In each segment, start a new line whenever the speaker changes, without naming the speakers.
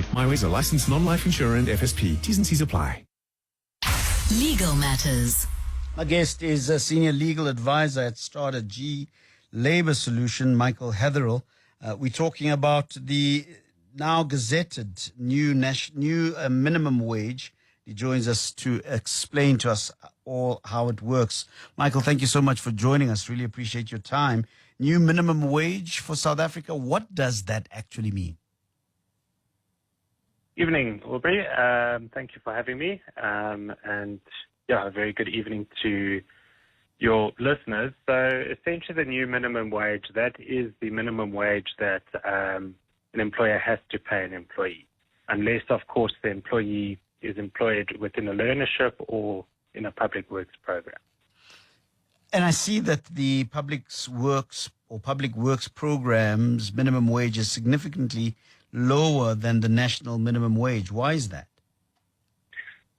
FSP. MyWay is a licensed non-life insurer and FSP. T's and C's apply.
Legal Matters.
My guest is a senior legal advisor at Strata-g Labour Solution, Michael Heatherell. We're talking about the now gazetted new minimum wage. He joins us to explain to us all how it works. Michael, thank you so much for joining us. Really appreciate your time. New minimum wage for South Africa. What does that actually mean?
Evening, Aubrey. Thank you for having me. A very good evening to your listeners. So essentially the new minimum wage, that is the minimum wage that an employer has to pay an employee, unless, of course, the employee is employed within a learnership or in a public works program.
And I see that the public works programs minimum wage is significantly lower than the national minimum wage. Why is that?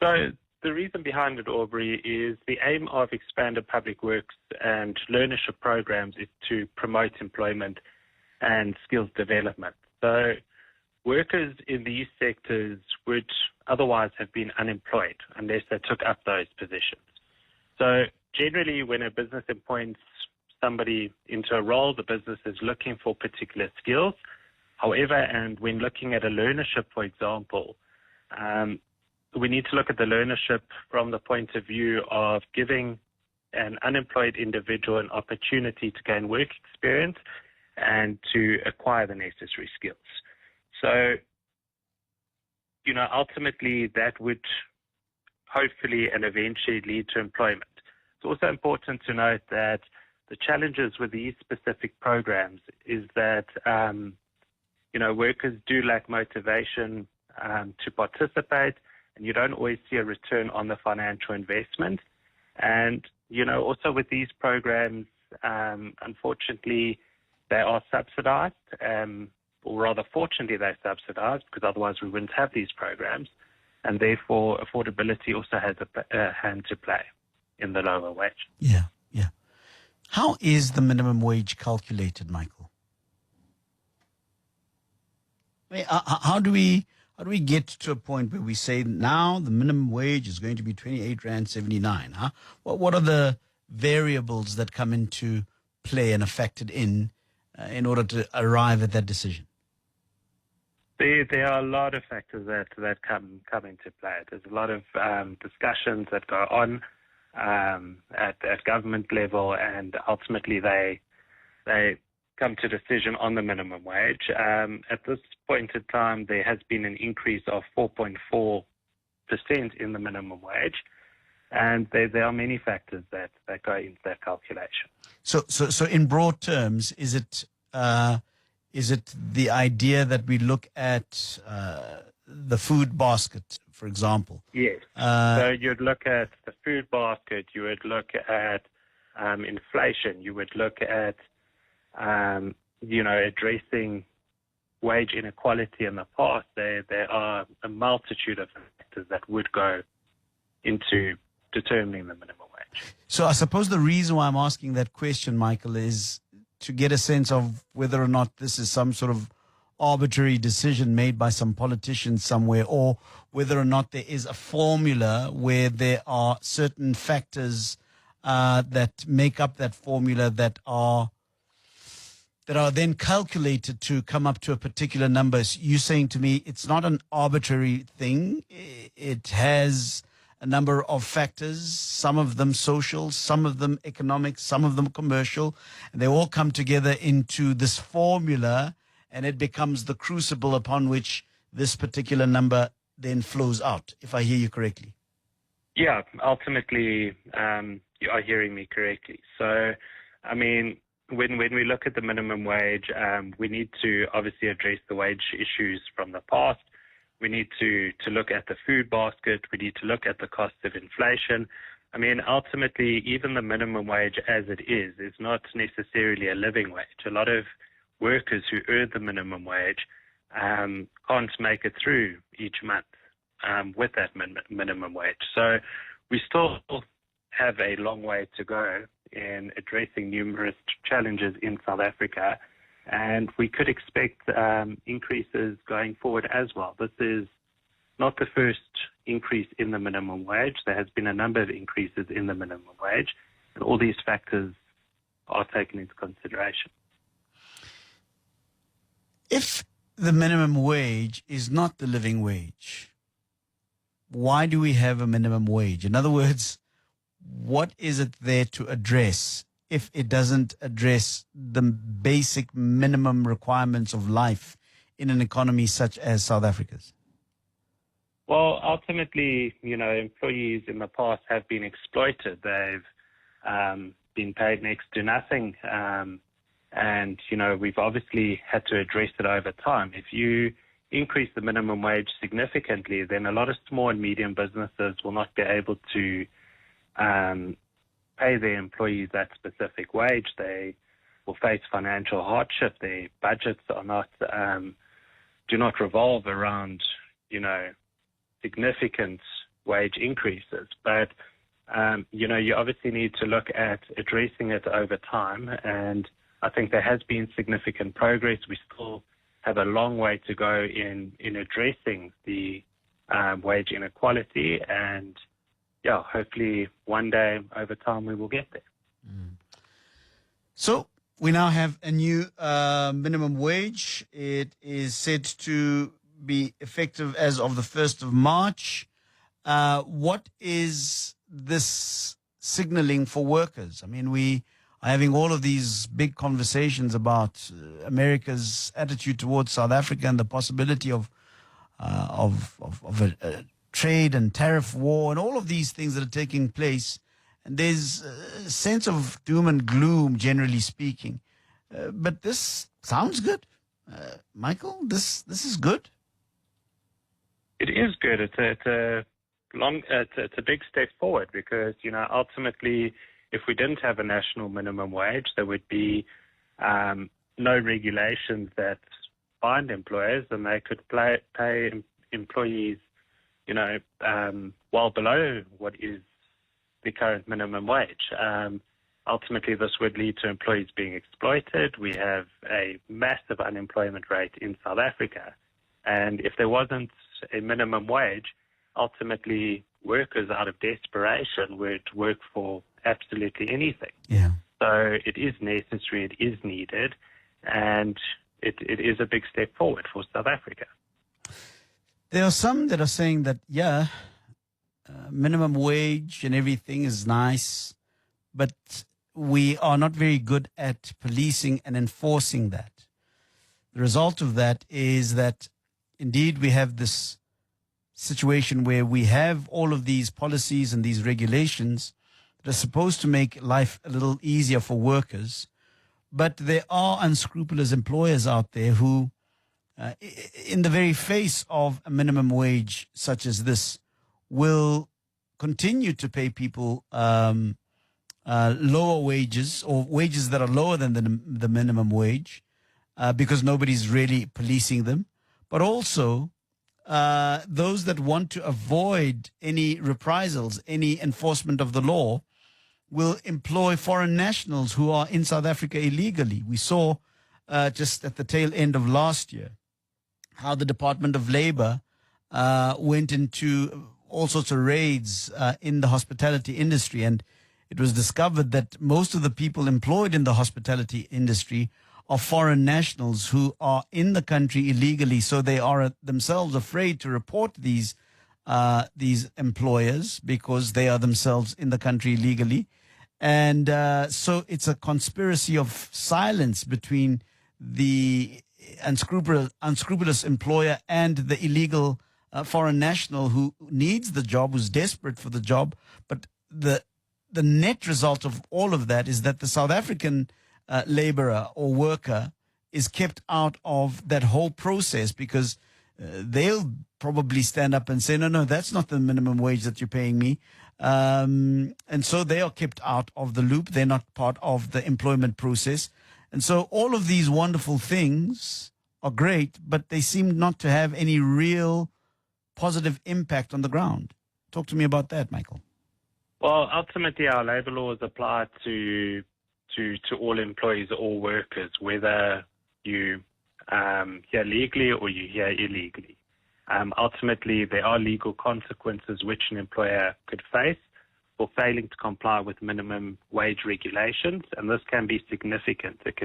So the reason behind it, Aubrey, is the aim of expanded public works and learnership programs is to promote employment and skills development. So workers in these sectors would otherwise have been unemployed unless they took up those positions. So generally, when a business appoints somebody into a role, the business is looking for particular skills. However, and when looking at a learnership, for example, we need to look at the learnership from the point of view of giving an unemployed individual an opportunity to gain work experience and to acquire the necessary skills. So, ultimately that would hopefully and eventually lead to employment. It's also important to note that the challenges with these specific programs is that, workers do lack motivation to participate, and you don't always see a return on the financial investment. And, also with these programs, unfortunately, they are subsidized, or rather, fortunately, they're subsidized because otherwise we wouldn't have these programs. And therefore, affordability also has a hand to play in the lower wage.
Yeah. How is the minimum wage calculated, Michael? I mean, how do we get to a point where we say now the minimum wage is going to be 28 Rand 79? Huh? What are the variables that come into play and are factored in order to arrive at that decision?
There are a lot of factors that come into play. There's a lot of discussions that go on at government level, and ultimately they come to decision on the minimum wage. At this point in time, there has been an increase of 4.4% in the minimum wage, and there are many factors that go into that calculation.
So in broad terms, is it the idea that we look at the food basket, for example?
Yes. So you'd look at the food basket, you would look at inflation, you would look at addressing wage inequality in the past. There are a multitude of factors that would go into determining the minimum wage.
So I suppose the reason why I'm asking that question, Michael, is to get a sense of whether or not this is some sort of arbitrary decision made by some politicians somewhere, or whether or not there is a formula where there are certain factors that make up that formula that are then calculated to come up to a particular number. So you're saying to me it's not an arbitrary thing. It has a number of factors, some of them social, some of them economic, some of them commercial, and they all come together into this formula, and it becomes the crucible upon which this particular number then flows out, if I hear you correctly.
Yeah, ultimately, you are hearing me correctly. So, I mean, when we look at the minimum wage, we need to obviously address the wage issues from the past. We need to look at the food basket. We need to look at the cost of inflation. I mean, ultimately, even the minimum wage as it is not necessarily a living wage. A lot of workers who earn the minimum wage can't make it through each month with that minimum wage. So we still have a long way to go in addressing numerous challenges in South Africa. And we could expect increases going forward as well. This is not the first increase in the minimum wage. There has been a number of increases in the minimum wage, and all these factors are taken into consideration.
If the minimum wage is not the living wage, why do we have a minimum wage? In other words, what is it there to address if it doesn't address the basic minimum requirements of life in an economy such as South Africa's?
Well, ultimately, employees in the past have been exploited. They've been paid next to nothing. And, we've obviously had to address it over time. If you increase the minimum wage significantly, then a lot of small and medium businesses will not be able to pay their employees that specific wage. They will face financial hardship. Their budgets are not do not revolve around, significant wage increases. But, you obviously need to look at addressing it over time. And I think there has been significant progress. We still have a long way to go in addressing the wage inequality. And, hopefully one day over time we will get there.
So we now have a new minimum wage. It is set to be effective as of the 1st of March. What is this signaling for workers? I mean, we are having all of these big conversations about America's attitude towards South Africa and the possibility of a trade and tariff war and all of these things that are taking place. And there's a sense of doom and gloom, generally speaking. But this sounds good. Michael, this is good.
It is good. It's a big step forward because, ultimately, if we didn't have a national minimum wage, there would be no regulations that bind employers, and they could pay employees, well below what is the current minimum wage. Ultimately, this would lead to employees being exploited. We have a massive unemployment rate in South Africa. And if there wasn't a minimum wage, ultimately workers out of desperation would work for absolutely anything.
Yeah.
So it is necessary, it is needed, and it is a big step forward for South Africa.
There are some that are saying that, minimum wage and everything is nice, but we are not very good at policing and enforcing that. The result of that is that indeed we have this situation where we have all of these policies and these regulations that are supposed to make life a little easier for workers, but there are unscrupulous employers out there who, in the very face of a minimum wage such as this, will continue to pay people lower wages or wages that are lower than the minimum wage because nobody's really policing them. But also those that want to avoid any reprisals, any enforcement of the law, will employ foreign nationals who are in South Africa illegally. We saw just at the tail end of last year how the Department of Labor went into all sorts of raids in the hospitality industry. And it was discovered that most of the people employed in the hospitality industry are foreign nationals who are in the country illegally. So they are themselves afraid to report these employers because they are themselves in the country illegally. And so it's a conspiracy of silence between the unscrupulous employer and the illegal foreign national who needs the job, who's desperate for the job. But the net result of all of that is that the South African laborer or worker is kept out of that whole process because they'll probably stand up and say, no, that's not the minimum wage that you're paying me. And so they are kept out of the loop. They're not part of the employment process. And so all of these wonderful things are great, but they seem not to have any real positive impact on the ground. Talk to me about that, Michael.
Well, ultimately, our labour laws apply to all employees, all workers, whether you here legally or you here illegally. Ultimately, there are legal consequences which an employer could face for failing to comply with minimum wage regulations, and this can be significant. It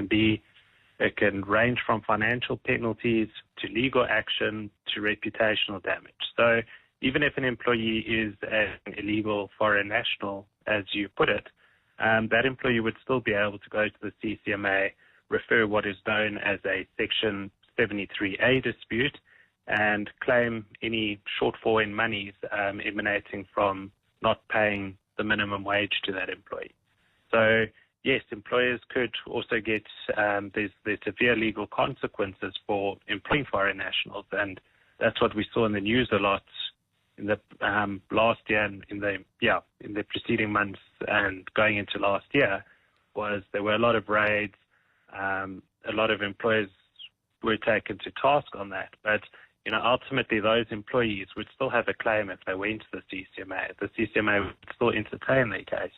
can range from financial penalties to legal action to reputational damage. So even if an employee is an illegal foreign national, as you put it, that employee would still be able to go to the CCMA, refer what is known as a Section 73A dispute, and claim any shortfall in monies emanating from not paying the minimum wage to that employee. So yes, employers could also get there's severe legal consequences for employing foreign nationals, and that's what we saw in the news a lot in the last year and in the preceding months and going into last year. Was there were a lot of raids, a lot of employers were taken to task on that, but ultimately those employees would still have a claim if they went to the CCMA. The CCMA would still entertain their case,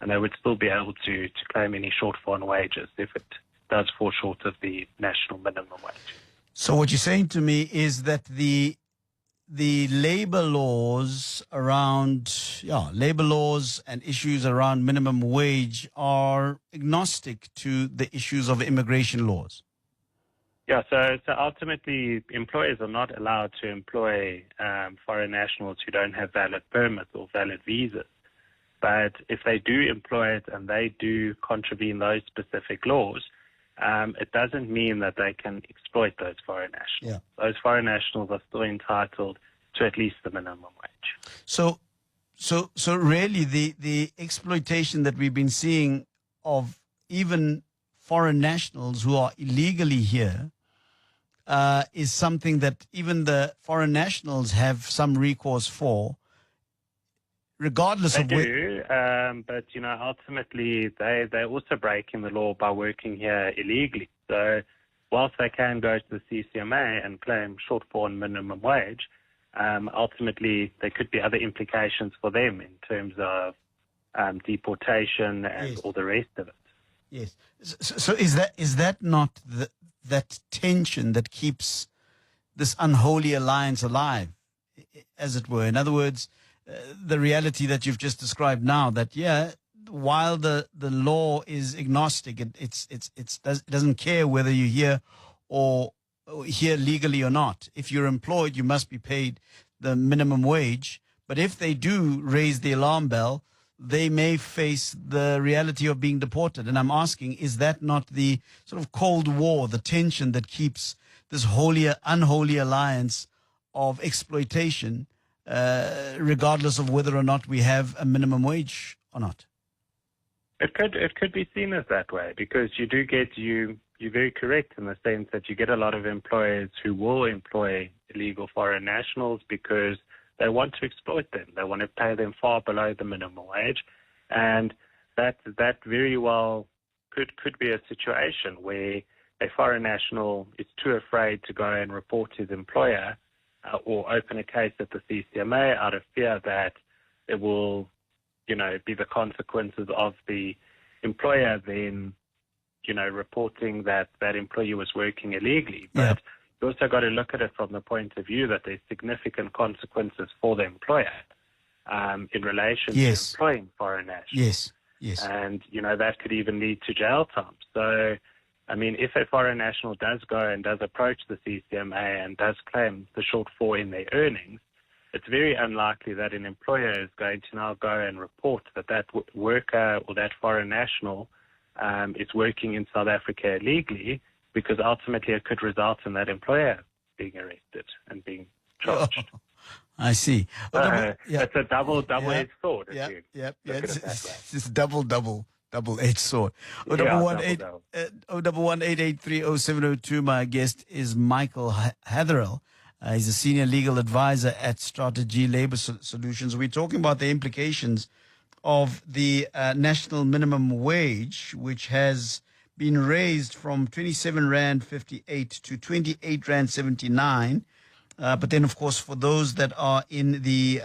and they would still be able to claim any shortfall in wages if it does fall short of the national minimum wage.
So what you're saying to me is that the labor laws and issues around minimum wage are agnostic to the issues of immigration laws.
Yeah, so ultimately, employers are not allowed to employ foreign nationals who don't have valid permits or valid visas. But if they do employ it and they do contravene those specific laws, it doesn't mean that they can exploit those foreign nationals. Yeah. Those foreign nationals are still entitled to at least the minimum wage.
So really, the exploitation that we've been seeing of even foreign nationals who are illegally here is something that even the foreign nationals have some recourse for, regardless of
but ultimately they're also breaking the law by working here illegally. So whilst they can go to the CCMA and claim shortfall in minimum wage, ultimately there could be other implications for them in terms of deportation and all the rest of it.
Yes. So is that not that tension that keeps this unholy alliance alive, as it were? In other words, the reality that you've just described now, that while the law is agnostic, it doesn't care whether you're here or here legally or not. If you're employed, you must be paid the minimum wage. But if they do raise the alarm bell, they may face the reality of being deported. And I'm asking, is that not the sort of Cold War, the tension that keeps this unholy alliance of exploitation, regardless of whether or not we have a minimum wage or not?
It could be seen as that way, because you do get you're very correct in the sense that you get a lot of employers who will employ illegal foreign nationals because they want to exploit them. They want to pay them far below the minimum wage, and that very well could be a situation where a foreign national is too afraid to go and report his employer or open a case at the CCMA out of fear that it will, be the consequences of the employer then, reporting that employee was working illegally. But you also got to look at it from the point of view that there's significant consequences for the employer in relation to employing foreign nationals.
Yes.
And, that could even lead to jail time. So, if a foreign national does go and does approach the CCMA and does claim the shortfall in their earnings, it's very unlikely that an employer is going to now go and report that worker or that foreign national is working in South Africa illegally, because ultimately it could result in that employer being arrested and being charged.
I see.
It's a double-edged sword.
It's double-edged sword. 011-883-0702. My guest is Michael Hatherell. He's a senior legal advisor at Strata-g Labor Solutions. We're talking about the implications of the national minimum wage, which has been raised from 27 Rand 58 to 28 Rand 79. But then, of course, for those that are in the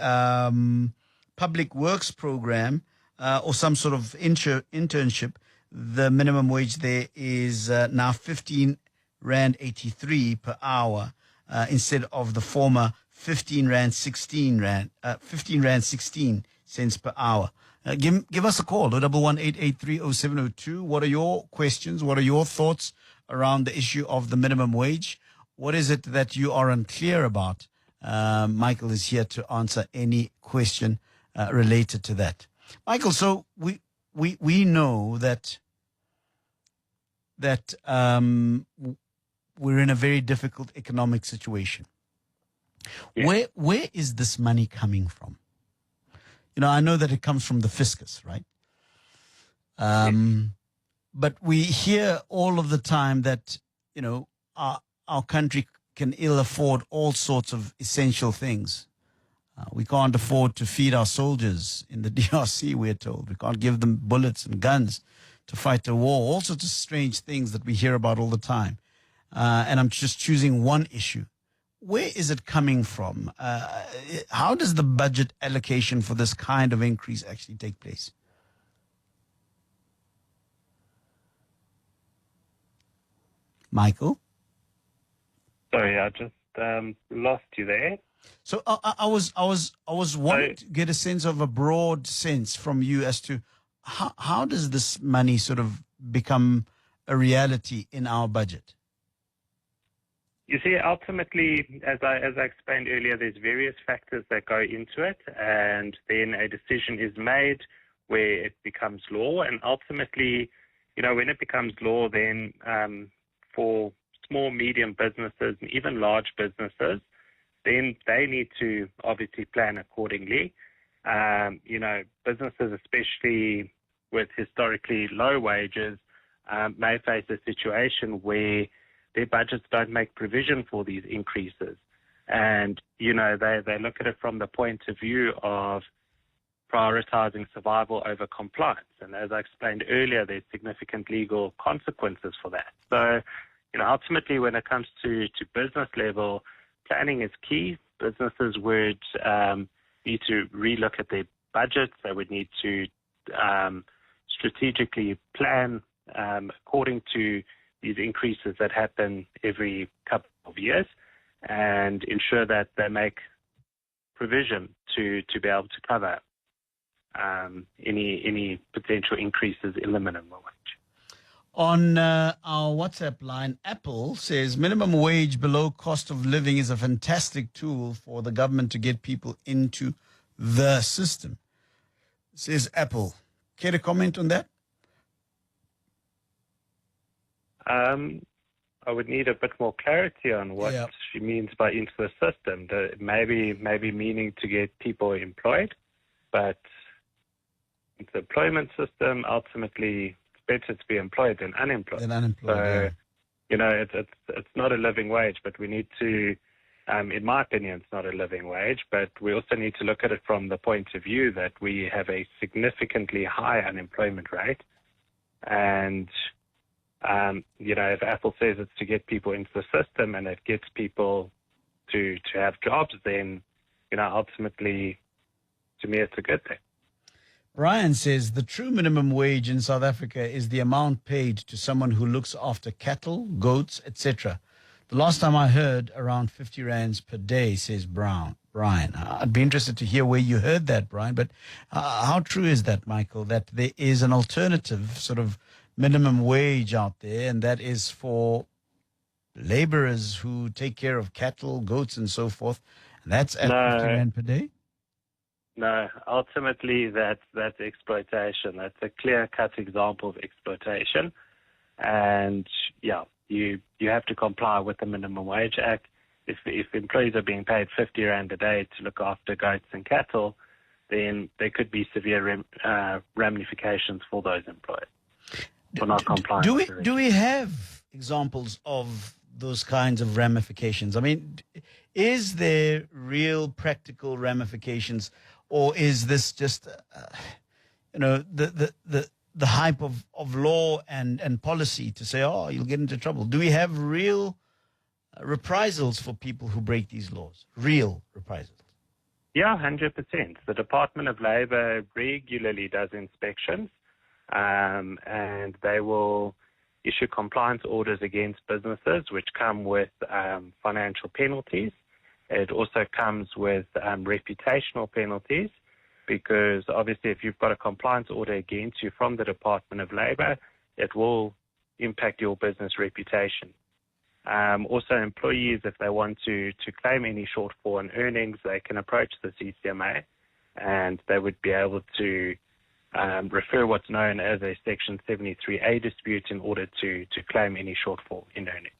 public works program or some sort of internship, the minimum wage there is now 15 Rand 83 per hour instead of the former 15 Rand 16 cents per hour. Give us a call, 011-883-0702. What are your questions? What are your thoughts around the issue of the minimum wage? What is it that you are unclear about? Michael is here to answer any question related to that. Michael, so we know that we're in a very difficult economic situation.
Yeah.
Where is this money coming from? You know, I know that it comes from the fiscus, right? But we hear all of the time that, you know, our country can ill afford all sorts of essential things. We can't afford to feed our soldiers in the DRC, we're told. We can't give them bullets and guns to fight a war. All sorts of strange things that we hear about all the time. And I'm just choosing one issue. Where is it coming from? How does the budget allocation for this kind of increase actually take place? Michael?
Sorry, I just lost you there.
So I was wanting to get a sense of a broad sense from you as to how does this money sort of become a reality in our budget?
You see, ultimately, as I explained earlier, there's various factors that go into it, and then a decision is made where it becomes law. And ultimately, you know, when it becomes law, then for small, medium businesses and even large businesses, then they need to obviously plan accordingly. You know, businesses, especially with historically low wages, may face a situation where their budgets don't make provision for these increases. And, you know, they look at it from the point of view of prioritizing survival over compliance. And as I explained earlier, there's significant legal consequences for that. So, you know, ultimately, when it comes to business level, planning is key. Businesses would need to relook at their budgets. They would need to strategically plan according to these increases that happen every couple of years, and ensure that they make provision to be able to cover any potential increases in the minimum wage.
On our WhatsApp line, Apple says minimum wage below cost of living is a fantastic tool for the government to get people into the system, says Apple. Care to comment on that?
I would need a bit more clarity on what she means by into the system. Maybe meaning to get people employed, but the employment system, ultimately, it's better to be employed than unemployed. So, you know, it's not a living wage, but we need to, in my opinion, it's not a living wage, but we also need to look at it from the point of view that we have a significantly high unemployment rate. And you know, if Apple says it's to get people into the system and it gets people to have jobs, then, you know, ultimately, to me, it's a good thing.
Brian says the true minimum wage in South Africa is the amount paid to someone who looks after cattle, goats, etc. The last time I heard, around 50 rands per day, says Brian. I'd be interested to hear where you heard that, Brian. But how true is that, Michael, that there is an alternative sort of minimum wage out there, and that is for laborers who take care of cattle, goats, and so forth, and that's at 50 rand per day?
No, ultimately that's exploitation. That's a clear-cut example of exploitation. And, yeah, you have to comply with the Minimum Wage Act. If employees are being paid 50 rand a day to look after goats and cattle, then there could be severe ramifications for those employees. For not complying.
Do we have examples of those kinds of ramifications? I mean, is there real practical ramifications, or is this just, you know, the hype of law and policy to say, oh, you'll get into trouble? Do we have real reprisals for people who break these laws? Real reprisals?
Yeah, 100%. The Department of Labor regularly does inspections. And they will issue compliance orders against businesses, which come with financial penalties. It also comes with reputational penalties, because obviously if you've got a compliance order against you from the Department of Labour, it will impact your business reputation. Also, employees, if they want to claim any shortfall in earnings, they can approach the CCMA, and they would be able to refer what's known as a Section 73A dispute in order to claim any shortfall in earnings.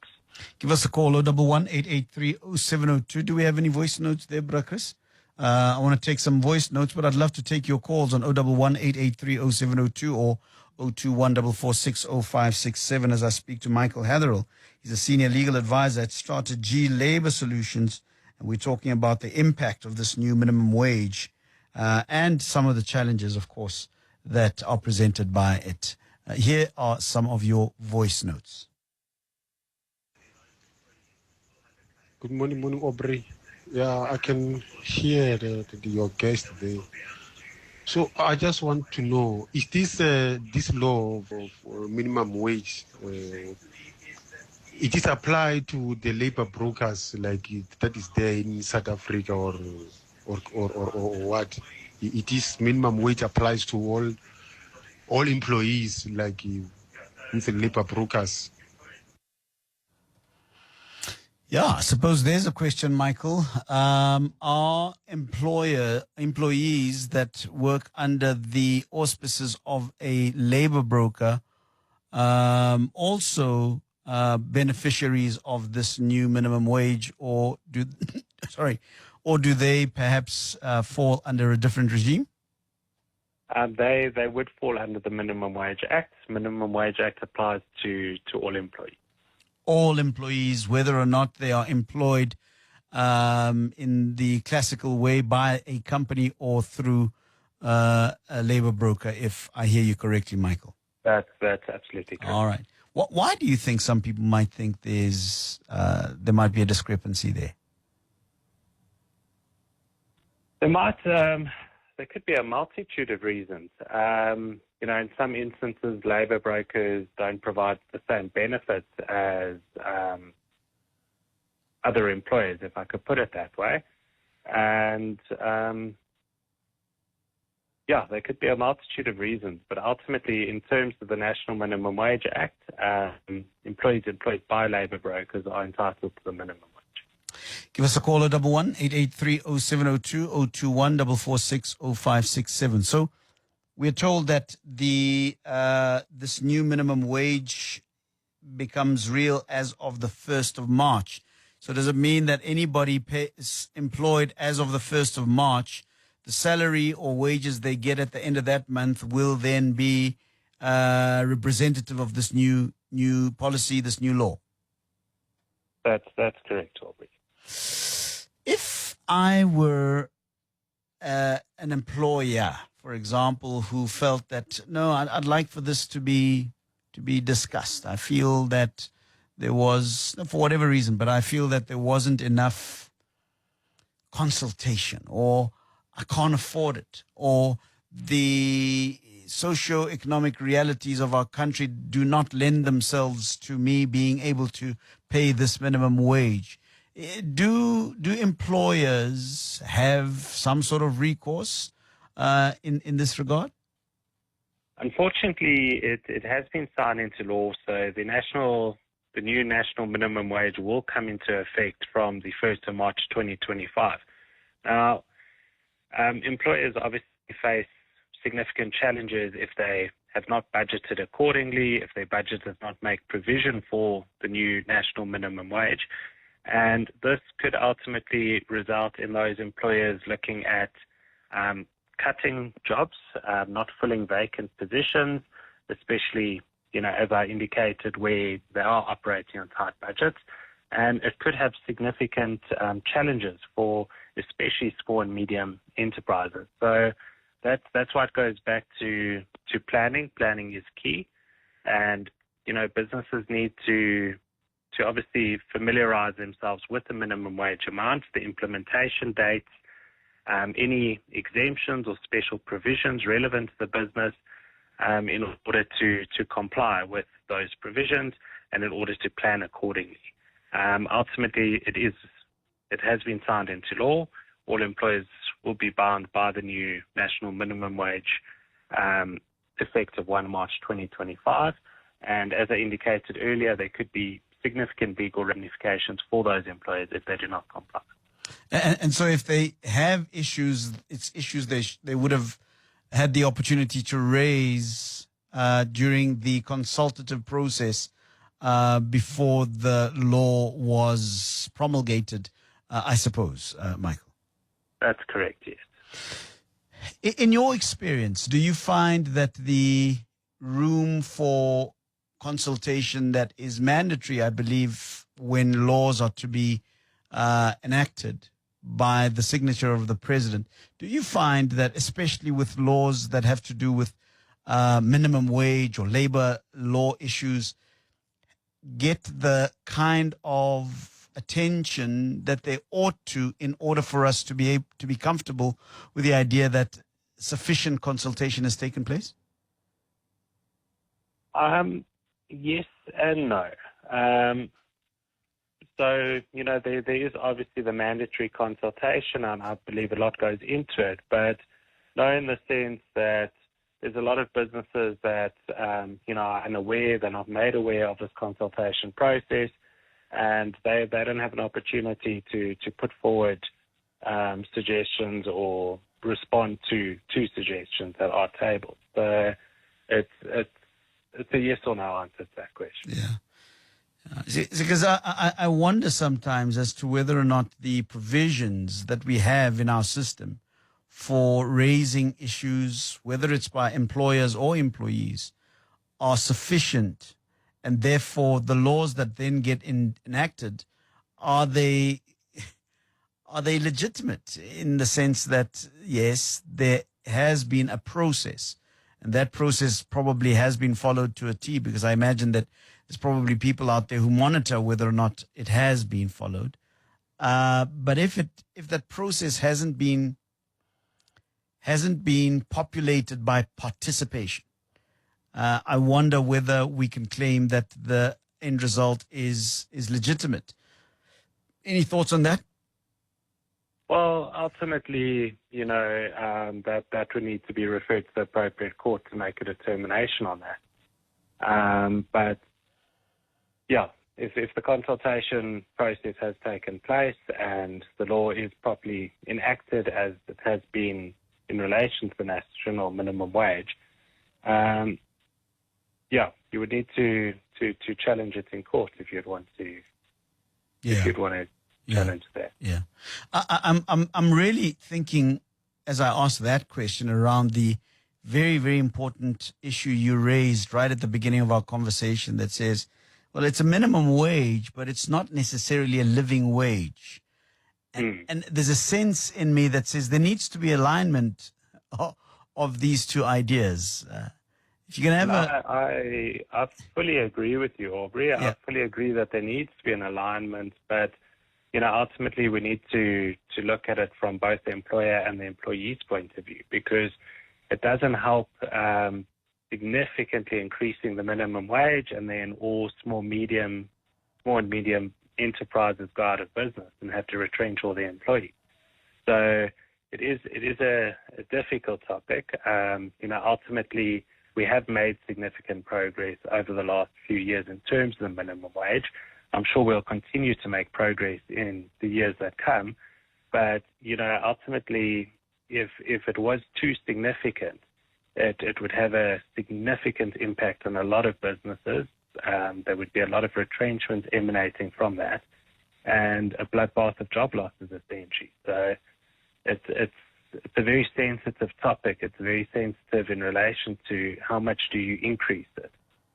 Give us a call, 011-883-0702. Do we have any voice notes there, Chris? I want to take some voice notes, but I'd love to take your calls on 011-883-0702 or 021-446-0567 as I speak to Michael Hatherell. He's a senior legal advisor at Strata-g Labor Solutions, and we're talking about the impact of this new minimum wage and some of the challenges, of course, that are presented by it. Here are some of your voice notes.
Good morning, Aubrey. Yeah, I can hear your guest there. So I just want to know, is this law of minimum wage, it is applied to the labor brokers like that is there in South Africa or what? It is minimum wage applies to all employees like with the labor brokers.
Yeah, I suppose there's a question, Michael. Are employees that work under the auspices of a labor broker also beneficiaries of this new minimum wage, or do they perhaps fall under a different regime?
They would fall under the Minimum Wage Act. Minimum Wage Act applies to all employees.
All employees, whether or not they are employed in the classical way by a company or through a labor broker, if I hear you correctly, Michael.
That's absolutely correct.
All right. Why do you think some people might think there might be a discrepancy there?
There could be a multitude of reasons. In some instances, labor brokers don't provide the same benefits as other employers, if I could put it that way. And there could be a multitude of reasons, but ultimately, in terms of the National Minimum Wage Act, employees employed by labor brokers are entitled to the minimum wage.
Give us a call at 011-883-0702 021-446-0567. So we're told that this new minimum wage becomes real as of the 1st of March. So does it mean that anybody employed as of the 1st of March, the salary or wages they get at the end of that month will then be representative of this new policy, this new law?
That's correct, Aubrey.
If I were an employer, for example, who felt that, no, I'd like for this to be discussed. I feel that there was, for whatever reason, but I feel that there wasn't enough consultation, or I can't afford it, or the socio-economic realities of our country do not lend themselves to me being able to pay this minimum wage. Do employers have some sort of recourse in this regard?
Unfortunately, it has been signed into law, so the new national minimum wage will come into effect from the 1st of March 2025. Now, employers obviously face significant challenges if they have not budgeted accordingly, if their budget does not make provision for the new national minimum wage. And this could ultimately result in those employers looking at cutting jobs, not filling vacant positions, especially, as I indicated, where they are operating on tight budgets. And it could have significant challenges for especially small and medium enterprises. So that's why it goes back to planning. Planning is key. And, businesses need to obviously familiarize themselves with the minimum wage amount, the implementation dates, any exemptions or special provisions relevant to the business, in order to comply with those provisions and in order to plan accordingly. Ultimately, it has been signed into law. All employers will be bound by the new national minimum wage effective 1 March 2025. And as I indicated earlier, there could be significant legal ramifications for those employers if they do not comply.
And so if they have issues, it's issues they would have had the opportunity to raise during the consultative process before the law was promulgated, I suppose, Michael.
That's correct, yes.
In your experience, do you find that the room for consultation that is mandatory, I believe, when laws are to be enacted by the signature of the president, do you find that, especially with laws that have to do with minimum wage or labor law issues, get the kind of attention that they ought to in order for us to be able to be comfortable with the idea that sufficient consultation has taken place?
Yes and no. So, there is obviously the mandatory consultation, and I believe a lot goes into it, but no, in the sense that there's a lot of businesses that, are unaware, they're not made aware of this consultation process, and they don't have an opportunity to put forward suggestions or respond to suggestions that are tabled. So it's a yes or no answer to that question.
Yeah. Because I wonder sometimes as to whether or not the provisions that we have in our system for raising issues, whether it's by employers or employees, are sufficient, and therefore the laws that then get enacted, are they legitimate in the sense that, yes, there has been a process, and that process probably has been followed to a T, because I imagine that there's probably people out there who monitor whether or not it has been followed. But if that process hasn't been populated by participation, I wonder whether we can claim that the end result is legitimate. Any thoughts on that?
Well, ultimately, that would need to be referred to the appropriate court to make a determination on that. But yeah, if the consultation process has taken place and the law is properly enacted as it has been in relation to the national minimum wage, you would need to challenge it in court if you'd want to.
Yeah.
If you'd want to challenge that.
Yeah, I'm really thinking as I ask that question around the very, very important issue you raised right at the beginning of our conversation that says, well, it's a minimum wage, but it's not necessarily a living wage. And there's a sense in me that says there needs to be alignment of these two ideas. If you can have
I fully agree with you, Aubrey. Yeah. I fully agree that there needs to be an alignment, but ultimately we need to look at it from both the employer and the employee's point of view, because it doesn't help significantly increasing the minimum wage and then all small and medium enterprises go out of business and have to retrench all their employees. So it is a difficult topic. Ultimately we have made significant progress over the last few years in terms of the minimum wage. I'm sure we'll continue to make progress in the years that come. But, ultimately, if it was too significant, it would have a significant impact on a lot of businesses. There would be a lot of retrenchment emanating from that and a bloodbath of job losses, essentially. So it's a very sensitive topic. It's very sensitive in relation to how much do you increase it.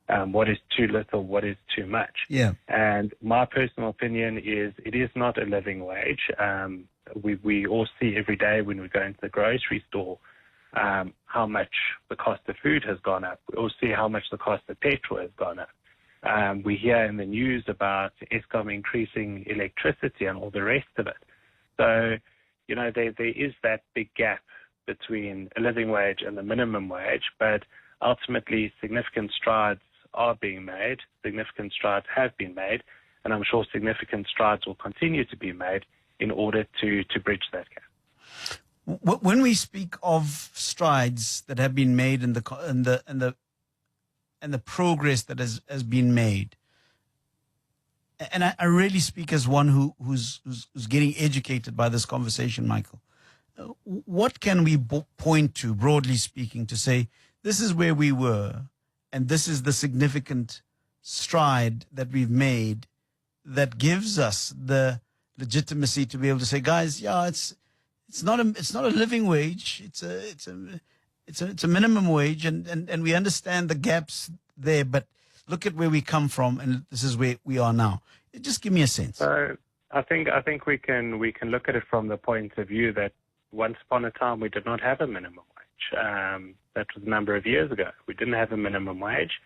What is too little, what is too much.
Yeah.
And my personal opinion is it is not a living wage. We all see every day when we go into the grocery store how much the cost of food has gone up. We all see how much the cost of petrol has gone up. We hear in the news about Eskom increasing electricity and all the rest of it. So, there is that big gap between a living wage and the minimum wage, but ultimately significant strides are being made, significant strides have been made, and I'm sure significant strides will continue to be made in order to bridge that gap.
When we speak of strides that have been made and the progress that has been made, and I really speak as one who's getting educated by this conversation, Michael. What can we point to, broadly speaking, to say this is where we were, and this is the significant stride that we've made that gives us the legitimacy to be able to say, guys, yeah, it's not a living wage, it's a minimum wage, and we understand the gaps there, but look at where we come from, and this is where we are now. Just give me a sense.
So I think we can look at it from the point of view that once upon a time we did not have a minimum wage. That was a number of years ago. We didn't have a minimum wage,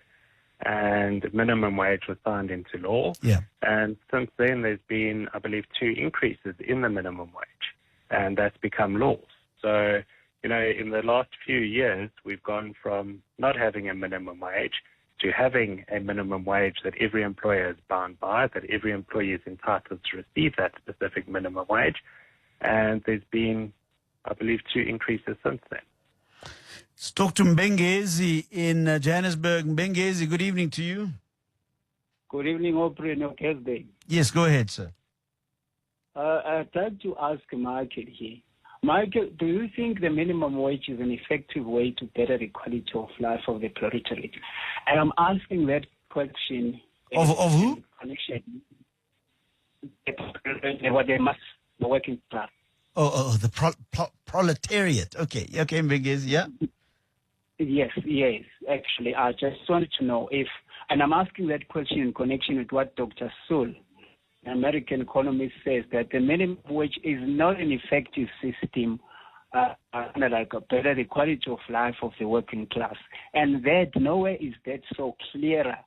and minimum wage was signed into law.
Yeah.
And since then, there's been, I believe, 2 increases in the minimum wage, and that's become laws. So, in the last few years, we've gone from not having a minimum wage to having a minimum wage that every employer is bound by, that every employee is entitled to receive that specific minimum wage. And there's been, I believe, 2 increases since then.
Let's talk to Mbengezi in Johannesburg. Mbengezi, good evening to you.
Good evening, Aubrey and Thursday.
Yes, go ahead, sir.
I'd like to ask Michael here. Michael, do you think the minimum wage is an effective way to better the quality of life of the proletariat? And I'm asking that question
Of who?
Connection. The working class.
Oh, the proletariat. Okay, Mbengezi, yeah.
Yes, actually, I just wanted to know and I'm asking that question in connection with what Dr. Soul, an American economist, says, that the minimum wage is not an effective system like a better the quality of life of the working class. And that nowhere is that so clearer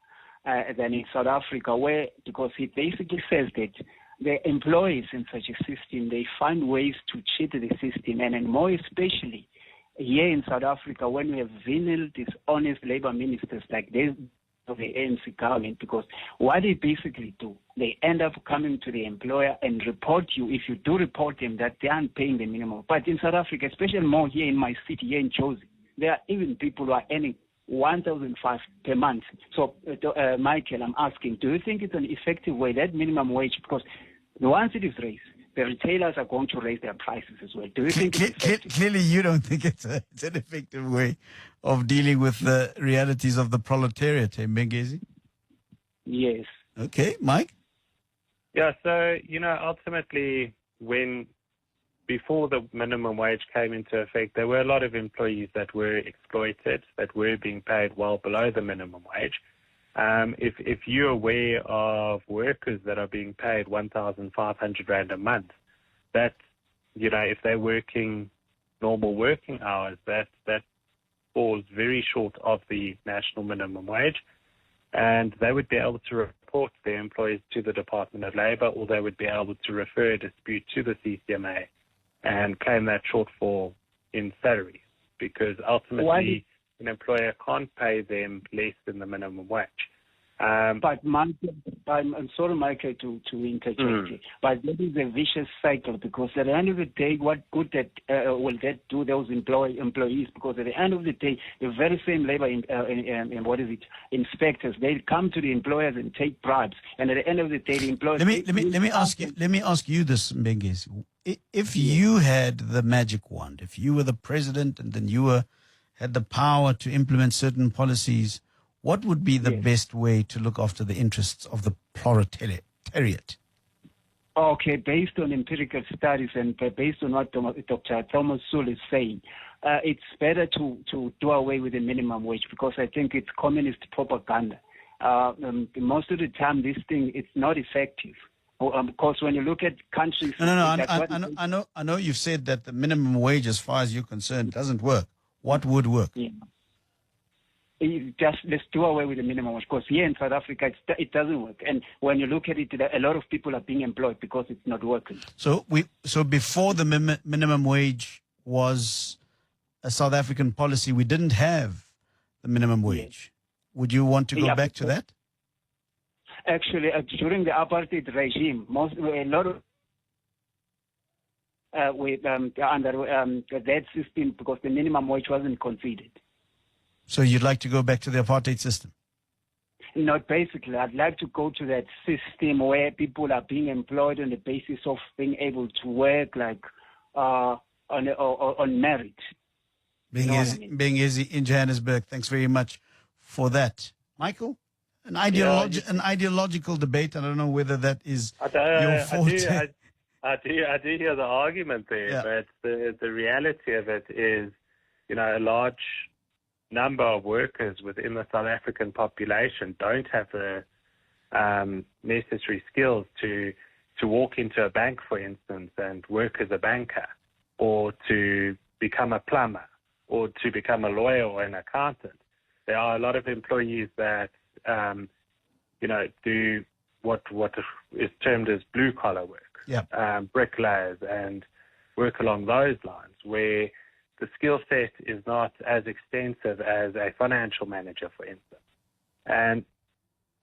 than in South Africa, because he basically says that the employees in such a system, they find ways to cheat the system, and more especially here in South Africa, when we have venal, dishonest labor ministers like this of the ANC government, because what they basically do, they end up coming to the employer and report you, if you do report them, that they aren't paying the minimum. But in South Africa, especially more here in my city, here in Jozi, there are even people who are earning 1,005 per month. So, Michael, I'm asking, do you think it's an effective way, that minimum wage? Because once it is raised, the retailers are going to raise their prices as well. Do you think
clearly you don't think it's an effective way of dealing with the realities of the proletariat, Mbengezi?
Yes.
Okay, Mike?
Yeah, so, ultimately, before the minimum wage came into effect, there were a lot of employees that were exploited, that were being paid well below the minimum wage. If you're aware of workers that are being paid 1,500 Rand a month, that, if they're working normal working hours, that falls very short of the national minimum wage. And they would be able to report their employees to the Department of Labour, or they would be able to refer a dispute to the CCMA and claim that shortfall in salaries, because ultimately an employer can't pay them less than the minimum wage.
But Michael, I'm sorry, Michael, to interject here, but that is a vicious cycle, because at the end of the day, what good will that do those employees? Because at the end of the day, the very same labor inspectors, they come to the employers and take bribes, and at the end of the day, the employers. Let
me ask you this, Mbengezi. If you had the magic wand, if you were the president, and then you had the power to implement certain policies, what would be the best way to look after the interests of the proletariat?
Okay, based on empirical studies and based on what Dr. Thomas Sewell is saying, it's better to do away with the minimum wage, because I think it's communist propaganda. Most of the time, this thing, it's not effective. Because when you look at countries...
No, I know you've said that the minimum wage, as far as you're concerned, doesn't work. What would work?
Yeah. Let's do away with the minimum wage, because here in South Africa it doesn't work, and when you look at it, a lot of people are being employed because it's not working.
So before the minimum wage was a South African policy, we didn't have the minimum wage. Would you want to go
Yeah,
back to that?
Actually, during the apartheid regime, a lot of under that system, because the minimum wage wasn't considered.
So you'd like to go back to the apartheid system?
Not basically. I'd like to go to that system where people are being employed on the basis of being able to work, like on merit.
Being easy in Johannesburg. Thanks very much for that, Michael. An ideological debate. I don't know whether that is your forte.
I do hear the argument there, but the reality of it is, a large number of workers within the South African population don't have the necessary skills to walk into a bank, for instance, and work as a banker, or to become a plumber, or to become a lawyer or an accountant. There are a lot of employees that do what is termed as blue collar work. Bricklayers and work along those lines, where the skill set is not as extensive as a financial manager, for instance. And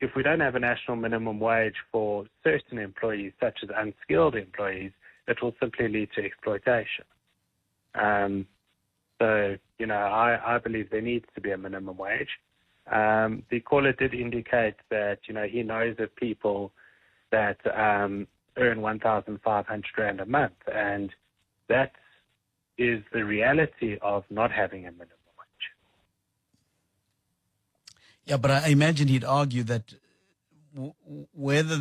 if we don't have a national minimum wage for certain employees, such as unskilled employees, it will simply lead to exploitation. I believe there needs to be a minimum wage. The caller did indicate that, he knows of people that earn 1,500 Rand a month, and that is the reality of not having a minimum wage.
Yeah, but I imagine he'd argue that whether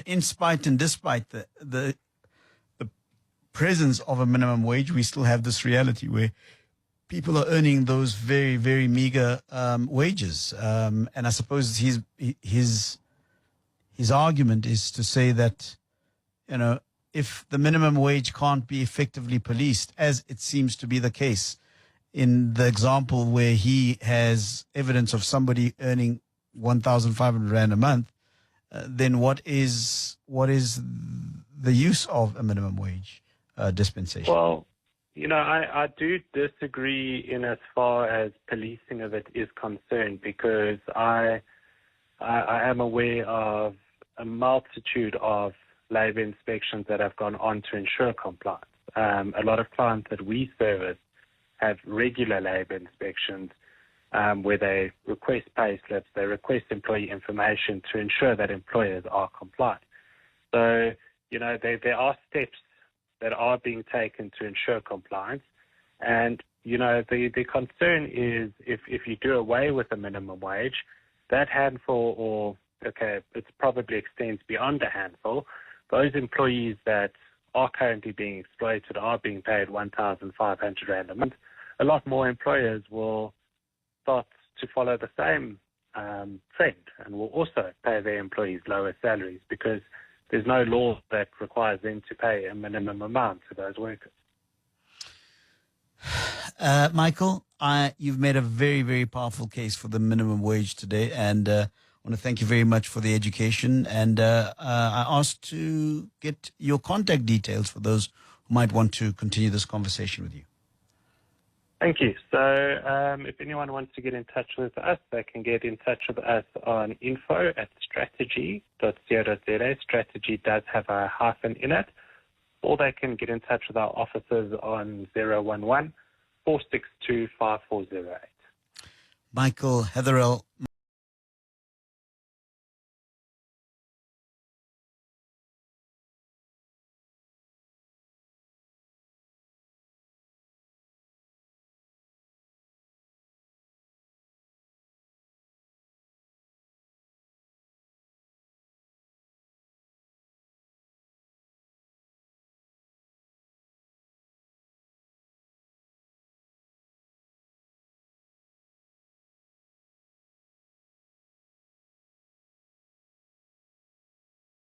in spite and despite the presence of a minimum wage, we still have this reality where people are earning those very, very meager wages. And I suppose his argument is to say that, if the minimum wage can't be effectively policed, as it seems to be the case in the example where he has evidence of somebody earning 1,500 Rand a month, then what is the use of a minimum wage dispensation?
Well, I do disagree in as far as policing of it is concerned, because I am aware of a multitude of labour inspections that have gone on to ensure compliance. A lot of clients that we service have regular labour inspections where they request pay slips, they request employee information to ensure that employers are compliant. So, there are steps that are being taken to ensure compliance. And, the concern is if you do away with the minimum wage, that handful, it probably extends beyond a handful, those employees that are currently being exploited are being paid 1,500 Rand a month. A lot more employers will start to follow the same trend and will also pay their employees lower salaries, because there's no law that requires them to pay a minimum amount to those workers.
Michael, you've made a very, very powerful case for the minimum wage today, and I want to thank you very much for the education. And I asked to get your contact details for those who might want to continue this conversation with you.
Thank you. So if anyone wants to get in touch with us, they can get in touch with us on info@strategy.co.za. Strategy does have a hyphen in it. Or they can get in touch with our offices on 011-462-5408.
Michael Heatherell.